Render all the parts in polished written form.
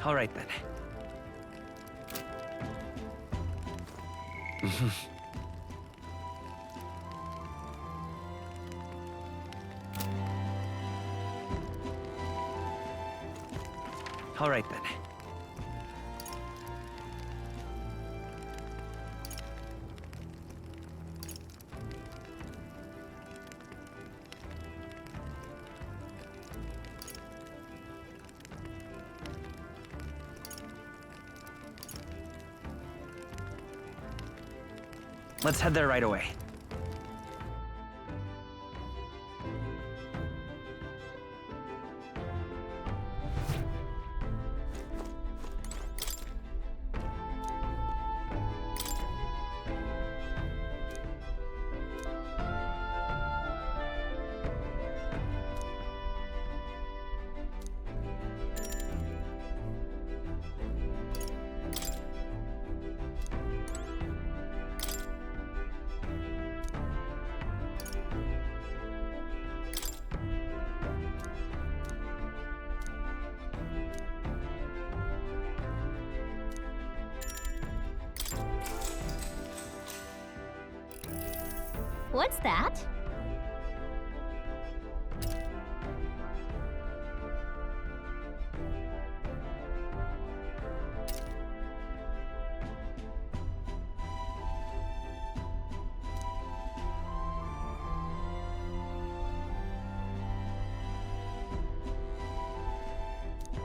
All right then. All right then. Let's head there right away. What's that?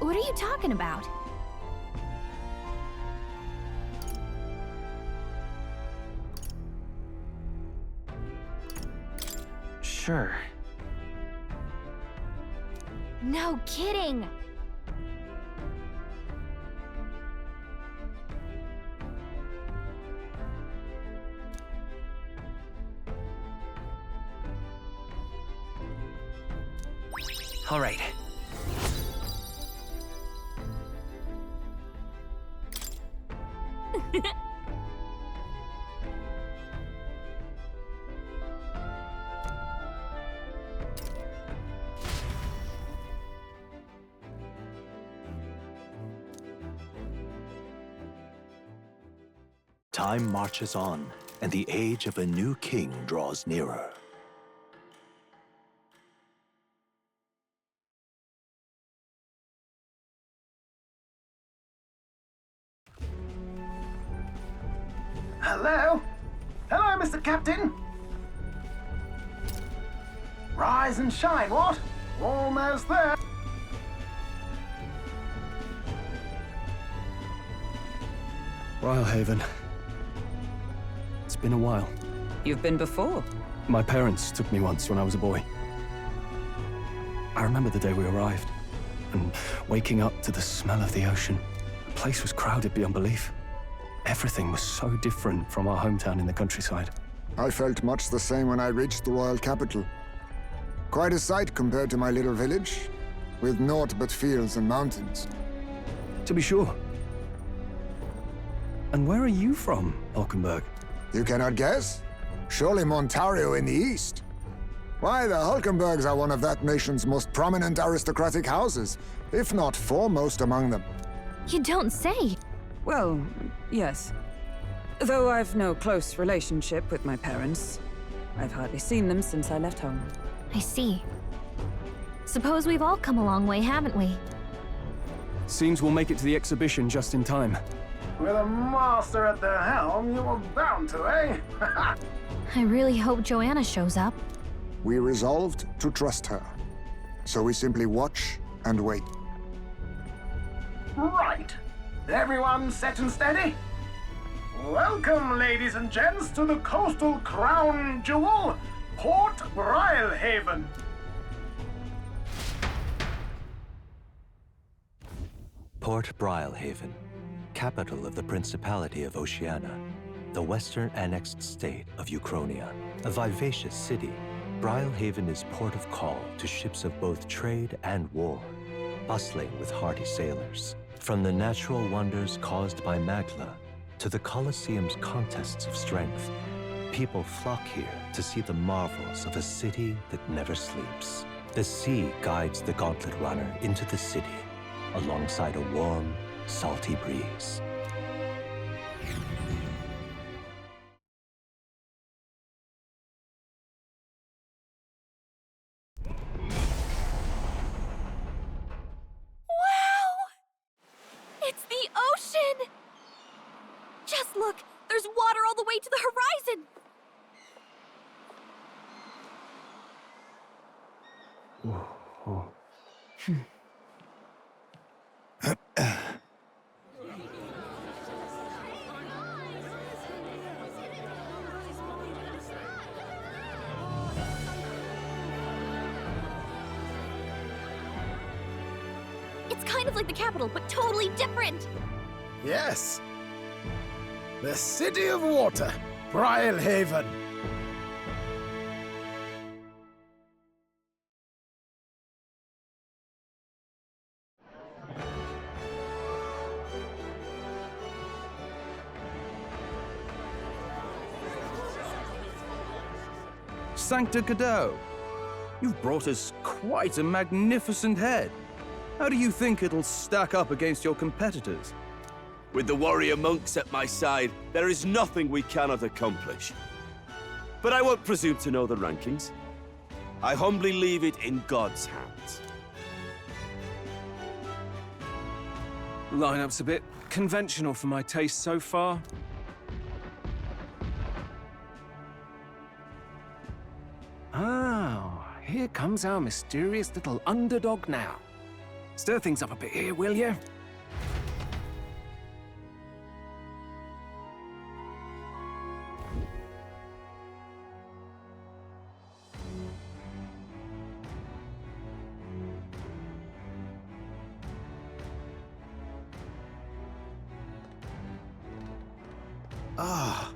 What are you talking about? Sure. No kidding! All right. Time marches on, and the age of a new king draws nearer. Hello? Hello, Mr. Captain? Rise and shine, what? Almost there. Rhylehaven. It's been a while. You've been before? My parents took me once when I was a boy. I remember the day we arrived, and waking up to the smell of the ocean. The place was crowded beyond belief. Everything was so different from our hometown in the countryside. I felt much the same when I reached the royal capital. Quite a sight compared to my little village, with naught but fields and mountains. To be sure. And where are you from, Hulkenberg? You cannot guess? Surely Ontario in the east. Why, the Hulkenbergs are one of that nation's most prominent aristocratic houses, if not foremost among them. You don't say. Well, yes. Though I've no close relationship with my parents. I've hardly seen them since I left home. I see. Suppose we've all come a long way, haven't we? Seems we'll make it to the exhibition just in time. With a master at the helm, you were bound to, eh? I really hope Joanna shows up. We resolved to trust her. So we simply watch and wait. Right. Everyone set and steady? Welcome, ladies and gents, to the coastal crown jewel, Port Rhylehaven. Port Rhylehaven, capital of the Principality of Oceania, the western annexed state of Euchronia. A vivacious city, Rhylehaven is port of call to ships of both trade and war, bustling with hardy sailors. From the natural wonders caused by Magla to the Colosseum's contests of strength, people flock here to see the marvels of a city that never sleeps. The sea guides the gauntlet runner into the city, alongside a warm, salty breeze. It's the ocean! Just look! There's water all the way to the horizon! It's kind of like the capital, but totally different! Yes. The City of Water, Brylehaven. Sancta Cadeau, you've brought us quite a magnificent head. How do you think it'll stack up against your competitors? With the warrior monks at my side, there is nothing we cannot accomplish. But I won't presume to know the rankings. I humbly leave it in God's hands. Lineup's a bit conventional for my taste so far. Oh, here comes our mysterious little underdog now. Stir things up a bit here, will you? Ah,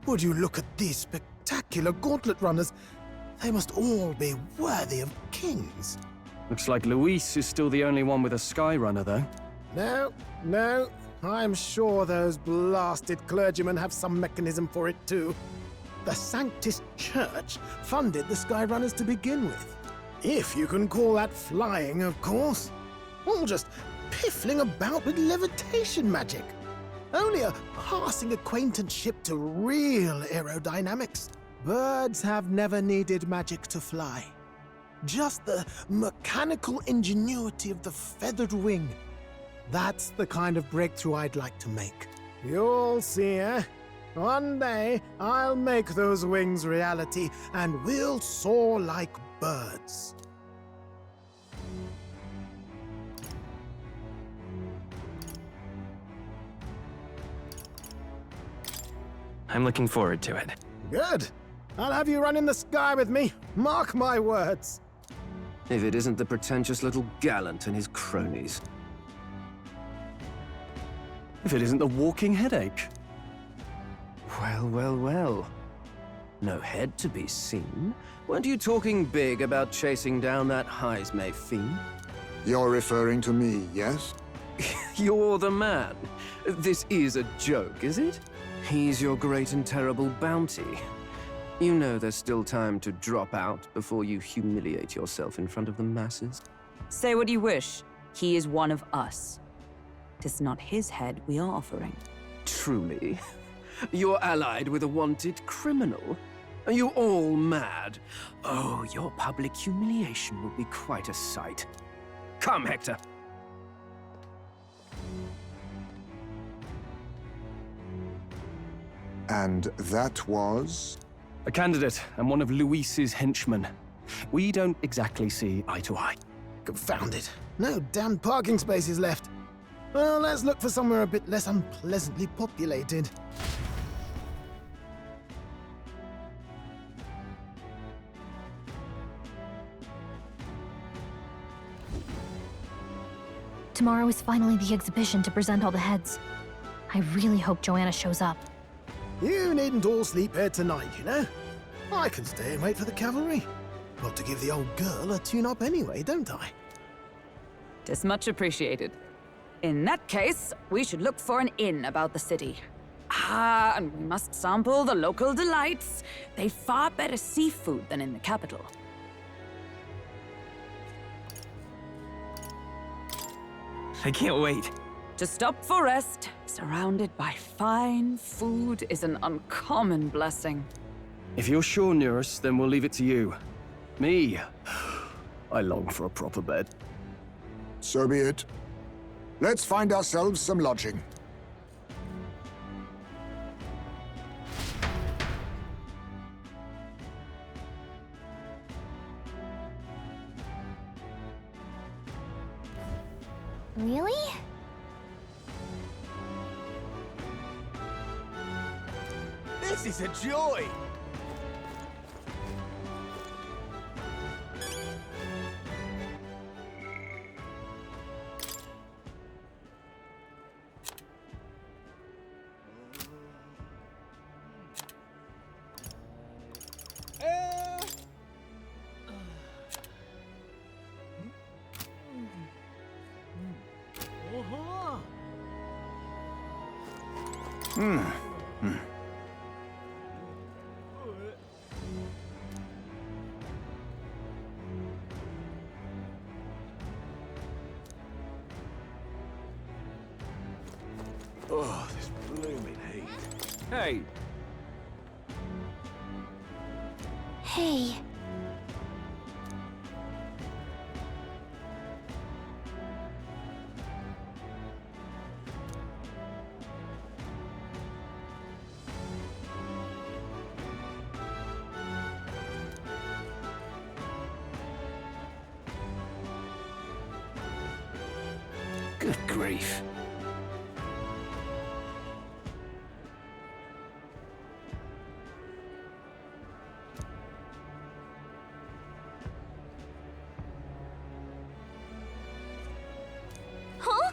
would you look at these spectacular gauntlet runners? They must all be worthy of kings. Looks like Luis is still the only one with a sky runner, though. No, I'm sure those blasted clergymen have some mechanism for it too. The Sanctist Church funded the Skyrunners to begin with. If you can call that flying, of course. All just piffling about with levitation magic. Only a passing acquaintanceship to real aerodynamics. Birds have never needed magic to fly. Just the mechanical ingenuity of the feathered wing. That's the kind of breakthrough I'd like to make. You'll see, eh? One day, I'll make those wings reality, and we'll soar like birds. I'm looking forward to it. Good. I'll have you run in the sky with me. Mark my words. If it isn't the pretentious little gallant and his cronies. If it isn't the walking headache. Well. No head to be seen. Weren't you talking big about chasing down that Heismay fiend? You're referring to me, yes? You're the man. This is a joke, is it? He's your great and terrible bounty. You know there's still time to drop out before you humiliate yourself in front of the masses. Say what you wish. He is one of us. 'Tis not his head we are offering. Truly? You're allied with a wanted criminal? Are you all mad? Oh, your public humiliation will be quite a sight. Come, Hector. And that was? A candidate and one of Luis's henchmen. We don't exactly see eye to eye. Confound it. No damn parking spaces left. Well, let's look for somewhere a bit less unpleasantly populated. Tomorrow is finally the exhibition to present all the heads. I really hope Joanna shows up. You needn't all sleep here tonight, you know? I can stay and wait for the cavalry. Got to give the old girl a tune-up anyway, don't I? 'Tis much appreciated. In that case, we should look for an inn about the city. Ah, and we must sample the local delights. They've far better seafood than in the capital. I can't wait. To stop for rest, surrounded by fine food, is an uncommon blessing. If you're sure, Nurse, then we'll leave it to you. Me? I long for a proper bed. So be it. Let's find ourselves some lodging. Really? This is a joy! Oh, this blooming heat. Hey, Hey. good grief. Huh?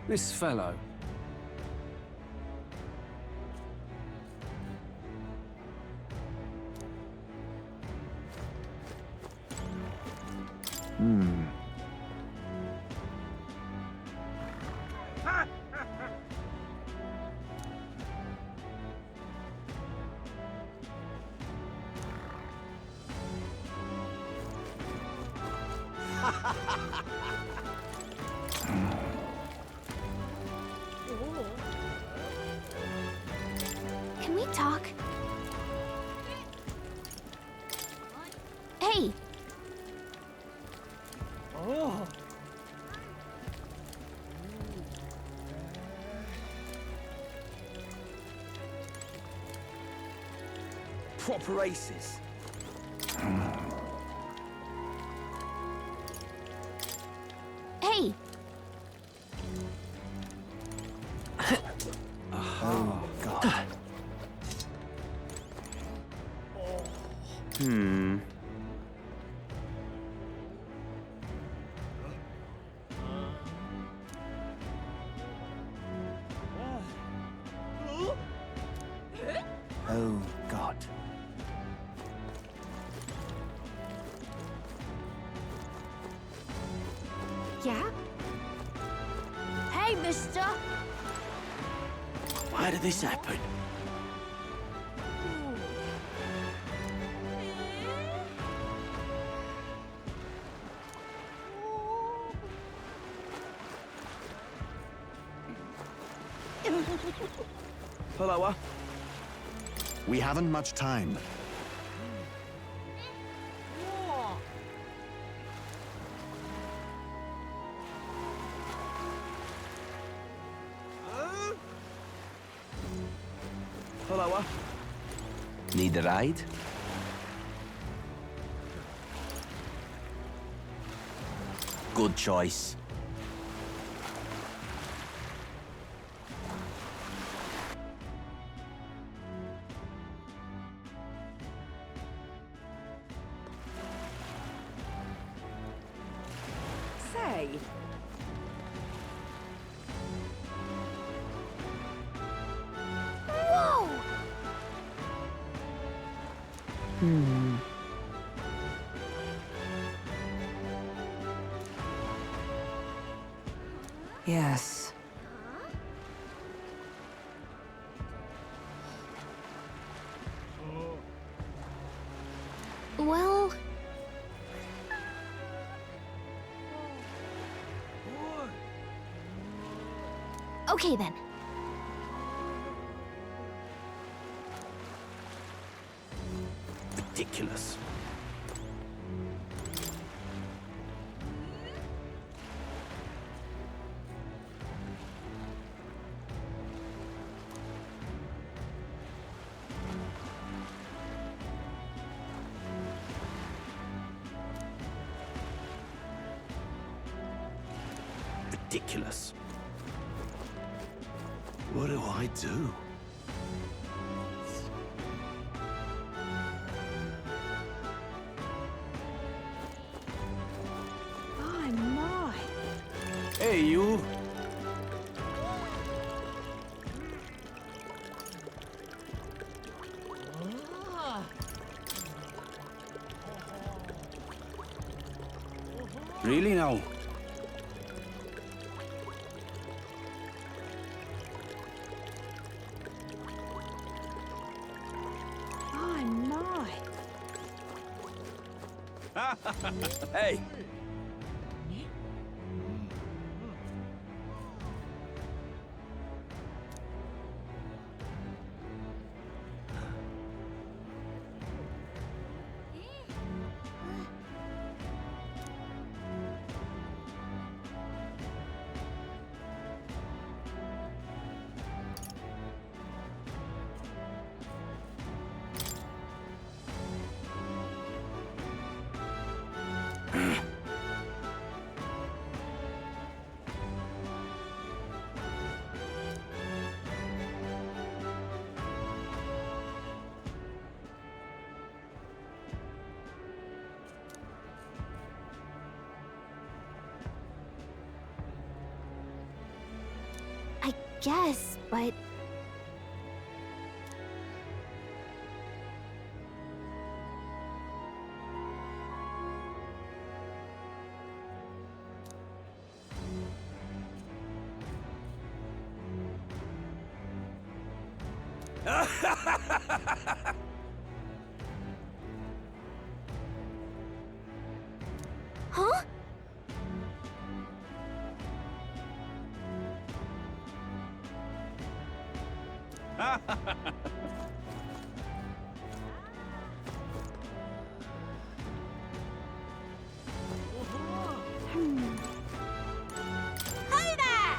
This fellow. Can we talk? Hey! Proper aces. Hey! Oh, God. Yeah? Hey, mister! Why did this happen? Hello, We haven't much time. Hello, Need a ride? Good choice. Say, Whoa! yes. Okay then. Ridiculous. Ridiculous. What do I do? My, my. Hey, you! Really now? My, my. Hey! I guess, but... Huh? Hi there!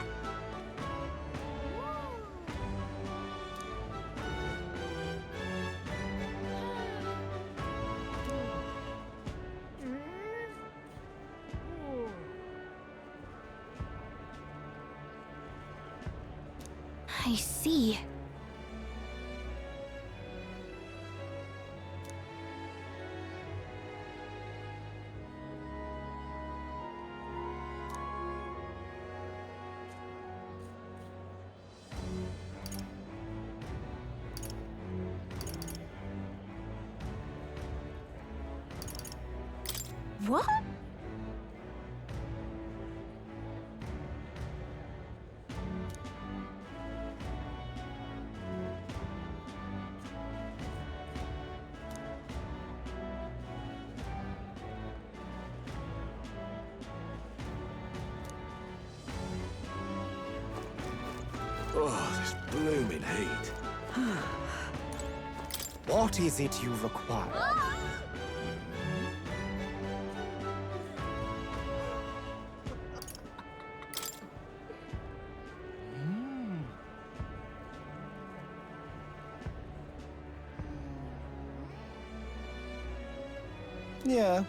I see. What? Oh, this blooming heat. What is it you require? Yeah.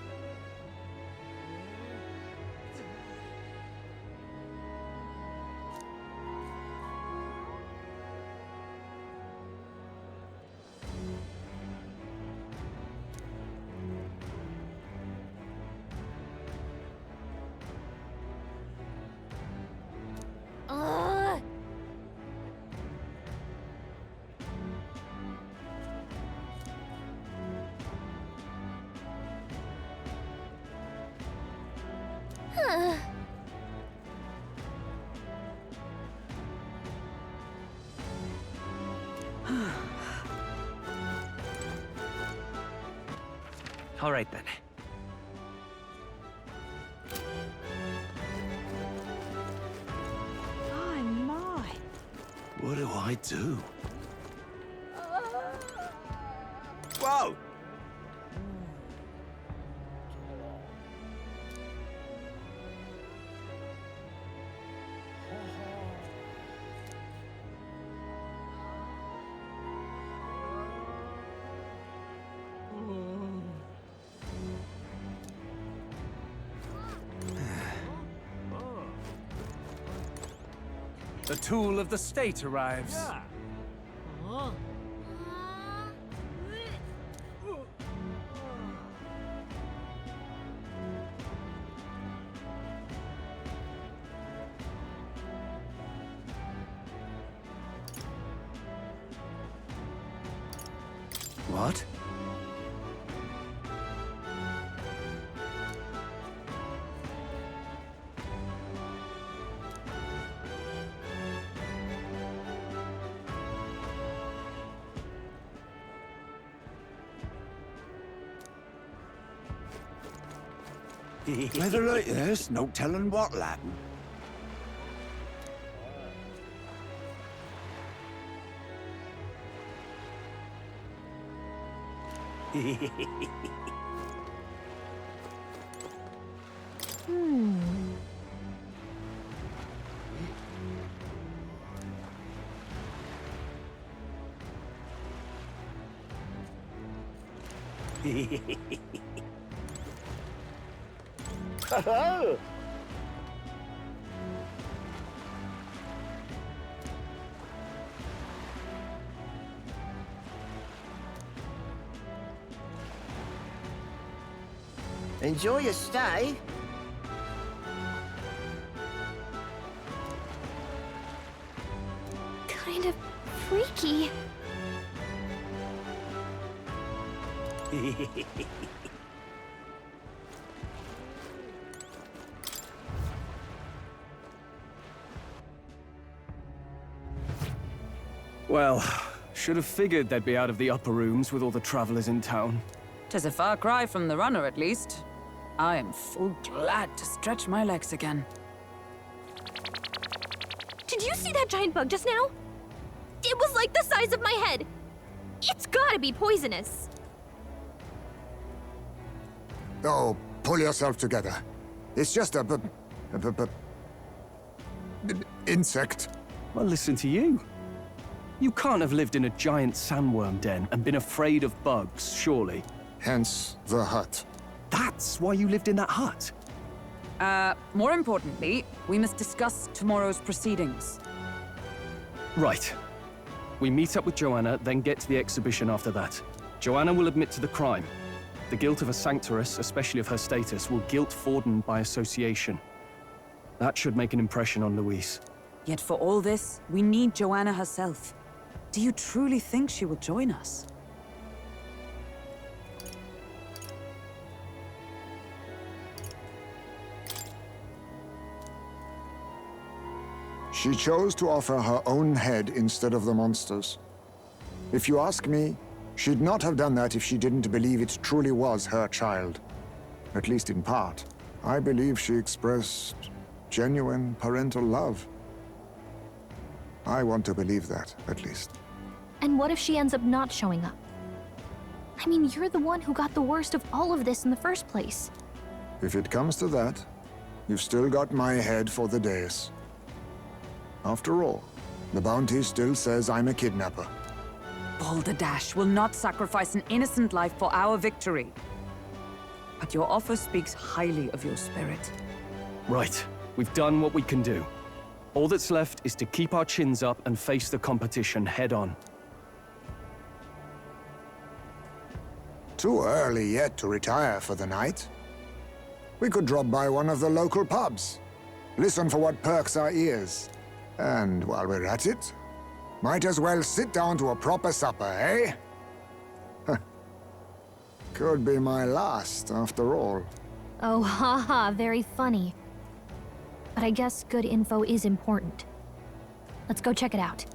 All right then. My, my. I do. Whoa! The tool of the state arrives. What? Weather like this, no telling what'll happen. Enjoy your stay. Kind of freaky. Well, should have figured they'd be out of the upper rooms with all the travelers in town. 'Tis a far cry from the runner, at least. I am full glad to stretch my legs again. Did you see that giant bug just now? It was like the size of my head. It's gotta be poisonous. Oh, pull yourself together. It's just a insect. Well, listen to you. You can't have lived in a giant sandworm den and been afraid of bugs, surely. Hence the hut. That's why you lived in that hut. More importantly, we must discuss tomorrow's proceedings. Right. We meet up with Joanna, then get to the exhibition after that. Joanna will admit to the crime. The guilt of a Sanctoress, especially of her status, will guilt Forden by association. That should make an impression on Louise. Yet for all this, we need Joanna herself. Do you truly think she will join us? She chose to offer her own head instead of the monster's. If you ask me, she'd not have done that if she didn't believe it truly was her child. At least in part. I believe she expressed genuine parental love. I want to believe that, at least. And what if she ends up not showing up? I mean, you're the one who got the worst of all of this in the first place. If it comes to that, you've still got my head for the dais. After all, the bounty still says I'm a kidnapper. Balderdash will not sacrifice an innocent life for our victory. But your offer speaks highly of your spirit. Right. We've done what we can do. All that's left is to keep our chins up and face the competition head on. Too early yet to retire for the night. We could drop by one of the local pubs. Listen for what perks our ears. And while we're at it, might as well sit down to a proper supper, eh? Could be my last, after all. Oh, haha, very funny. But I guess good info is important. Let's go check it out.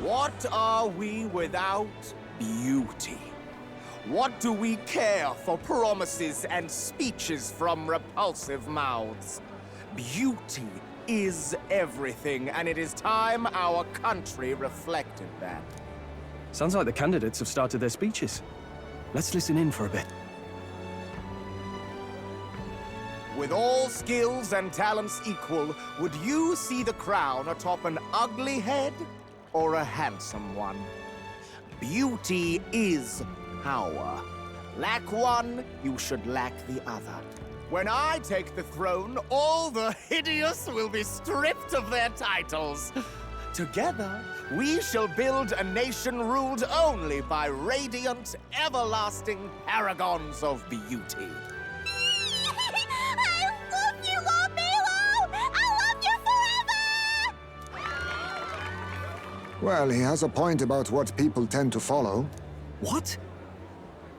What are we without beauty? What do we care for promises and speeches from repulsive mouths? Beauty is everything, and it is time our country reflected that. Sounds like the candidates have started their speeches. Let's listen in for a bit. With all skills and talents equal, would you see the crown atop an ugly head or a handsome one? Beauty is power. Lack one, you should lack the other. When I take the throne, all the hideous will be stripped of their titles. Together, we shall build a nation ruled only by radiant, everlasting paragons of beauty. I love you, Lord Milo! I love you forever! Well, he has a point about what people tend to follow. What?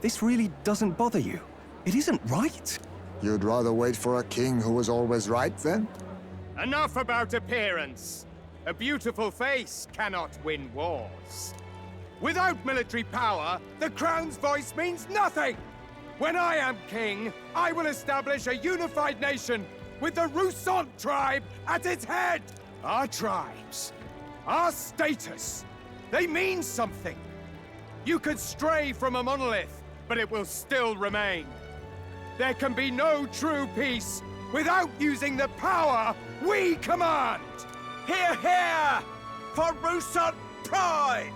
This really doesn't bother you? It isn't right. You'd rather wait for a king who was always right, then? Enough about appearance. A beautiful face cannot win wars. Without military power, the crown's voice means nothing! When I am king, I will establish a unified nation with the Rustic tribe at its head! Our tribes, our status, they mean something. You could stray from a monolith, but it will still remain. There can be no true peace without using the power we command! Hear, hear! For Rustic pride!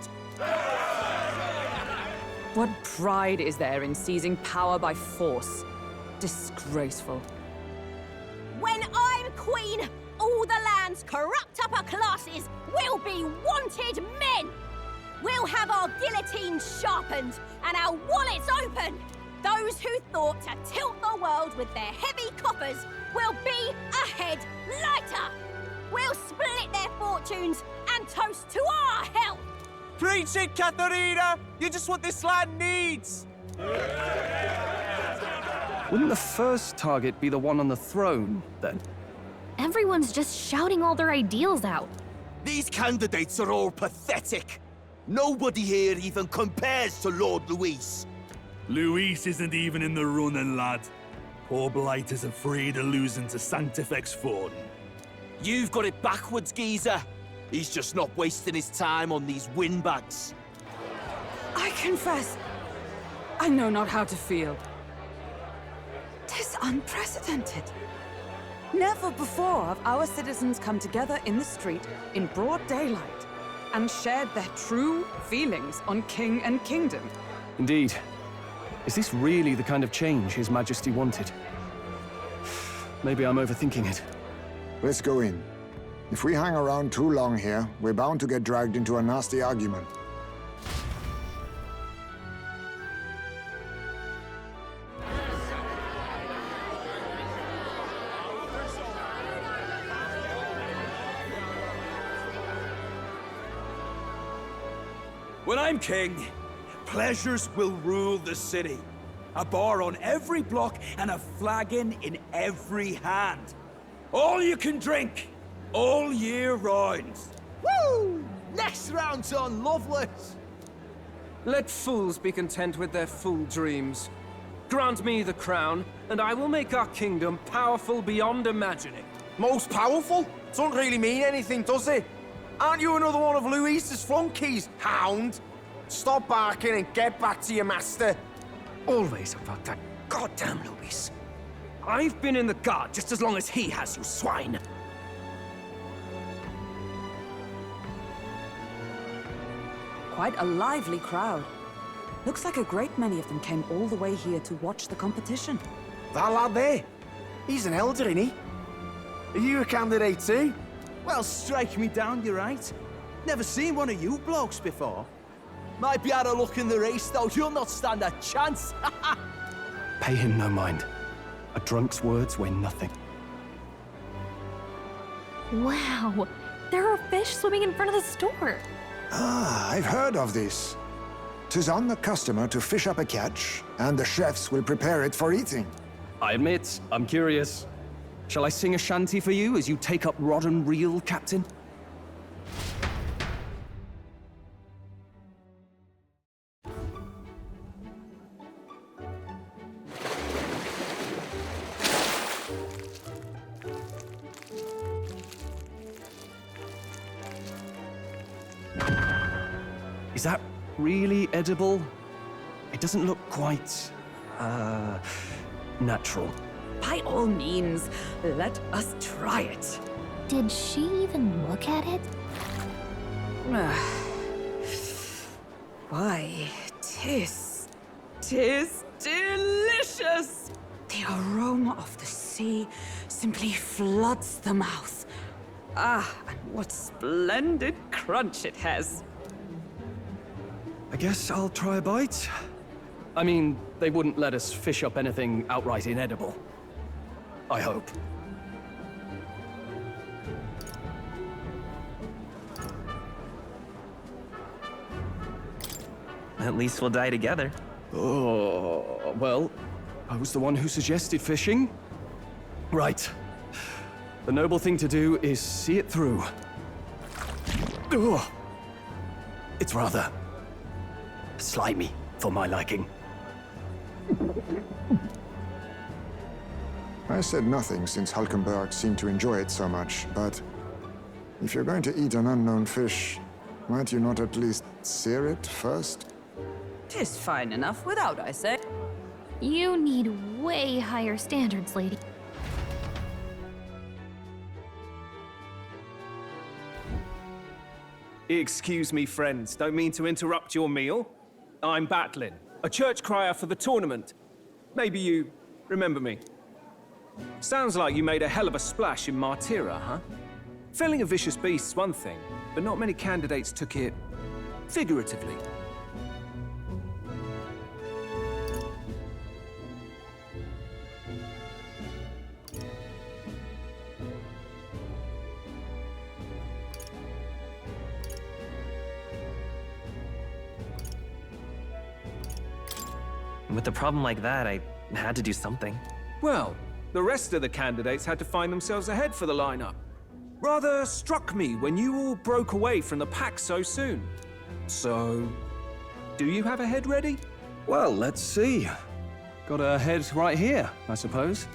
What pride is there in seizing power by force? Disgraceful. When I'm queen, all the land's corrupt upper classes will be wanted men! We'll have our guillotines sharpened and our wallets open! Those who thought to tilt the world with their heavy coffers will be a head lighter! We'll split their fortunes and toast to our health! Preach it, Katharina! You just what this land needs! Wouldn't the first target be the one on the throne, then? Everyone's just shouting all their ideals out. These candidates are all pathetic. Nobody here even compares to Lord Luis. Luis isn't even in the running, lad. Poor Blight is afraid of losing to Sanctifex Forden. You've got it backwards, geezer. He's just not wasting his time on these windbags. I confess, I know not how to feel. 'Tis unprecedented. Never before have our citizens come together in the street in broad daylight and shared their true feelings on king and kingdom. Indeed. Is this really the kind of change His Majesty wanted? Maybe I'm overthinking it. Let's go in. If we hang around too long here, we're bound to get dragged into a nasty argument. When I'm king, pleasures will rule the city. A bar on every block and a flagon in every hand. All you can drink, all year round. Woo! Next round's on Loveless. Let fools be content with their fool dreams. Grant me the crown, and I will make our kingdom powerful beyond imagining. Most powerful? Doesn't really mean anything, does it? Aren't you another one of Luis's flunkies, hound? Stop barking and get back to your master. Always about that goddamn Luis. I've been in the guard just as long as he has, you swine. Quite a lively crowd. Looks like a great many of them came all the way here to watch the competition. That lad there, he's an elder, isn't he? Are you a candidate too? Well, strike me down, you're right. Never seen one of you blokes before. Might be out of luck in the race, though. You'll not stand a chance. Pay him no mind. A drunk's words weigh nothing. Wow, there are fish swimming in front of the store. Ah, I've heard of this. 'Tis on the customer to fish up a catch, and the chefs will prepare it for eating. I admit, I'm curious. Shall I sing a shanty for you as you take up rod and reel, Captain? that really edible? It doesn't look quite, natural. By all means, let us try it. Did she even look at it? Why, tis delicious! The aroma of the sea simply floods the mouth. Ah, and what splendid crunch it has. I guess I'll try a bite. I mean, they wouldn't let us fish up anything outright inedible. I hope. At least we'll die together. Oh, well, I was the one who suggested fishing. Right. The noble thing to do is see it through. Ugh. It's rather slimy for my liking. I said nothing since Hulkenberg seemed to enjoy it so much, but if you're going to eat an unknown fish, might you not at least sear it first? 'Tis fine enough without, I say. You need way higher standards, lady. Excuse me, friends. Don't mean to interrupt your meal. I'm Batlin, a church crier for the tournament. Maybe you remember me. Sounds like you made a hell of a splash in Martira, huh? Felling a vicious beast's one thing, but not many candidates took it figuratively. With a problem like that, I had to do something. Well, the rest of the candidates had to find themselves ahead for the lineup. Rather struck me when you all broke away from the pack so soon. So, do you have a head ready? Well, let's see. Got a head right here, I suppose.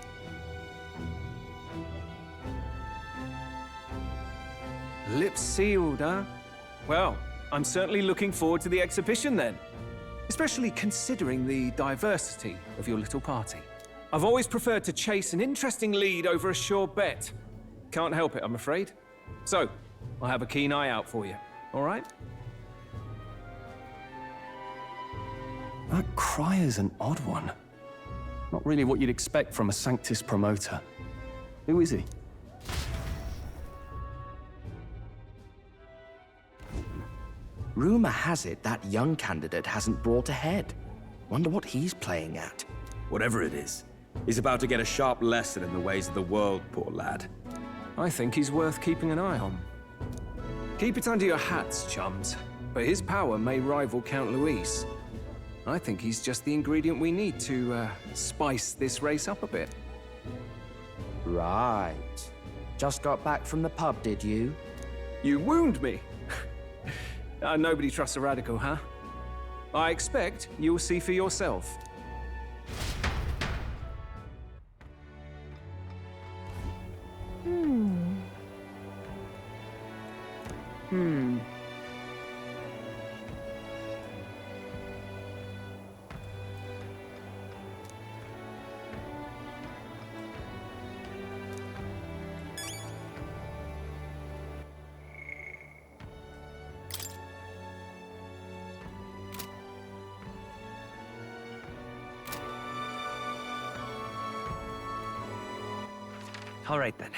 Lips sealed, huh? Well, I'm certainly looking forward to the exhibition then. Especially considering the diversity of your little party. I've always preferred to chase an interesting lead over a sure bet. Can't help it, I'm afraid. So, I'll have a keen eye out for you, all right? That crier's an odd one. Not really what you'd expect from a Sanctis promoter. Who is he? Rumor has it that young candidate hasn't brought a head. Wonder what he's playing at. Whatever it is, he's about to get a sharp lesson in the ways of the world, poor lad. I think he's worth keeping an eye on. Keep it under your hats, chums. But his power may rival Count Luis. I think he's just the ingredient we need to spice this race up a bit. Right. Just got back from the pub, did you? You wound me. Nobody trusts a radical, huh? I expect you'll see for yourself. All right then.